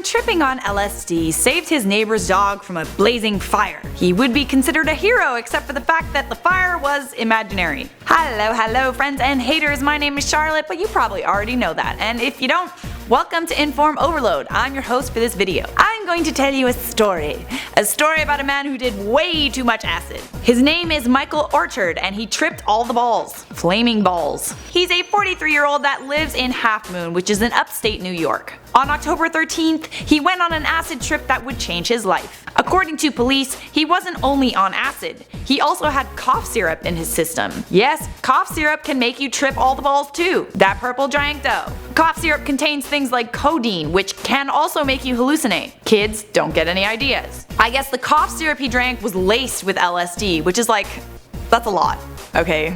tripping on LSD saved his neighbor's dog from a blazing fire. He would be considered a hero except for the fact that the fire was imaginary. Hello friends and haters, my name is Charlotte, but you probably already know that, and if you don't, welcome to InformOverload. I'm your host for this video. I'm going to tell you a story about a man who did way too much acid. His name is Michael Orchard and he tripped all the balls. Flaming balls. He's a 43-year-old that lives in Half Moon, which is in upstate New York. On October 13th, he went on an acid trip that would change his life. According to police, he wasn't only on acid, he also had cough syrup in his system. Yes, cough syrup can make you trip all the balls too. That purple giant dough. Cough syrup contains things like codeine, which can also make you hallucinate. Kids, don't get any ideas. I guess the cough syrup he drank was laced with LSD, which is like, that's a lot. Okay,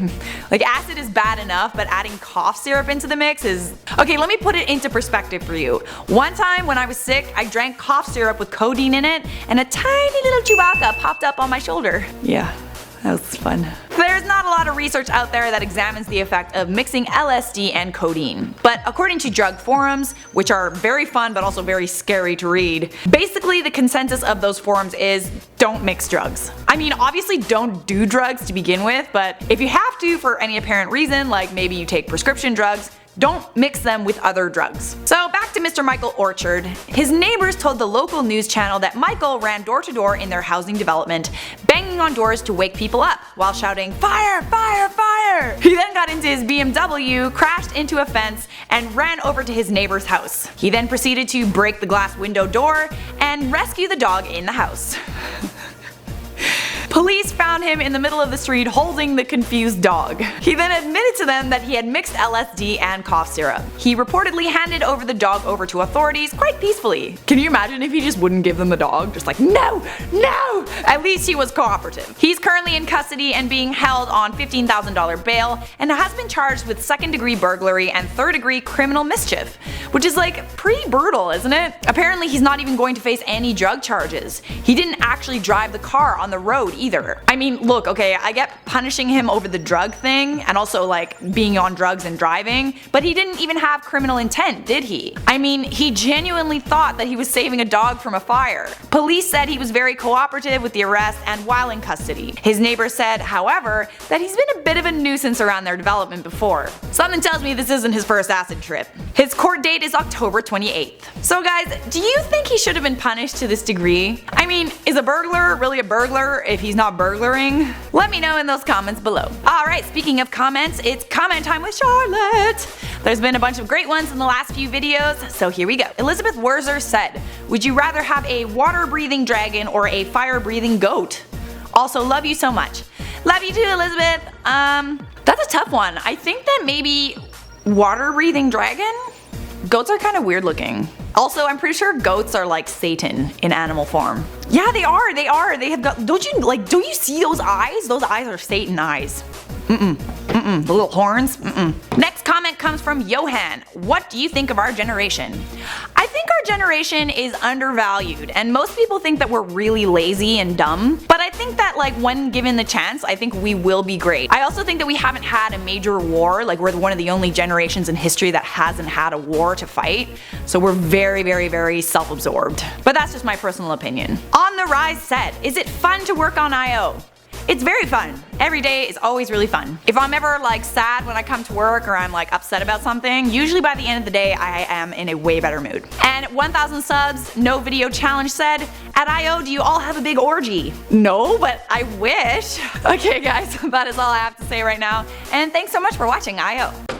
like acid is bad enough, but adding cough syrup into the mix is… Okay, let me put it into perspective for you. One time when I was sick, I drank cough syrup with codeine in it, and a tiny little Chewbacca popped up on my shoulder. Yeah, that was fun. There's not a lot of research out there that examines the effect of mixing LSD and codeine. But according to drug forums, which are very fun but also very scary to read, basically the consensus of those forums is don't mix drugs. I mean, obviously don't do drugs to begin with, but if you have to for any apparent reason, like maybe you take prescription drugs, don't mix them with other drugs. So back to Mr. Michael Orchard. His neighbors told the local news channel that Michael ran door to door in their housing development, banging on doors to wake people up while shouting, "Fire! Fire! Fire!" He then got into his BMW, crashed into a fence, and ran over to his neighbor's house. He then proceeded to break the glass window door and rescue the dog in the house. Police found him in the middle of the street holding the confused dog. He then admitted to them that he had mixed LSD and cough syrup. He reportedly handed over the dog over to authorities quite peacefully. Can you imagine if he just wouldn't give them the dog? Just like, no, no! At least he was cooperative. He's currently in custody and being held on $15,000 bail and has been charged with second-degree burglary and third-degree criminal mischief, which is like pretty brutal, isn't it? Apparently he's not even going to face any drug charges. He didn't actually drive the car on the road either. I mean, look, okay, I get punishing him over the drug thing and also like being on drugs and driving, but he didn't even have criminal intent, did he? I mean, he genuinely thought that he was saving a dog from a fire. Police said he was very cooperative with the arrest and while in custody. His neighbor said, however, that he's been a bit of a nuisance around their development before. Something tells me this isn't his first acid trip. His court date is October 28th. So guys, do you think he should have been punished to this degree? I mean, is a burglar really a burglar if he's not burglaring? Let me know in those comments below. Alright, speaking of comments, it's comment time with Charlotte. There's been a bunch of great ones in the last few videos, so here we go. Elizabeth Werzer said, would you rather have a water-breathing dragon or a fire-breathing goat? Also, love you so much. Love you too, Elizabeth. That's a tough one. I think that maybe water-breathing dragon? Goats are kind of weird looking. Also, I'm pretty sure goats are like Satan in animal form. Yeah, they are. They have got, don't you see those eyes? Those eyes are Satan eyes. The little horns. Next comment comes from Johan. What do you think of our generation? I think our generation is undervalued, and most people think that we're really lazy and dumb, but I think that like when given the chance, I think we will be great. I also think that we haven't had a major war, like we're one of the only generations in history that hasn't had a war to fight, so we're very self-absorbed. But that's just my personal opinion. On the Rise said, is it fun to work on I.O.? It's very fun. Every day is always really fun. If I'm ever like sad when I come to work or I'm like upset about something, usually by the end of the day I am in a way better mood. And 1,000 subs, no video challenge said, at I.O. do you all have a big orgy? No, but I wish. Okay guys, that is all I have to say right now, and thanks so much for watching I.O.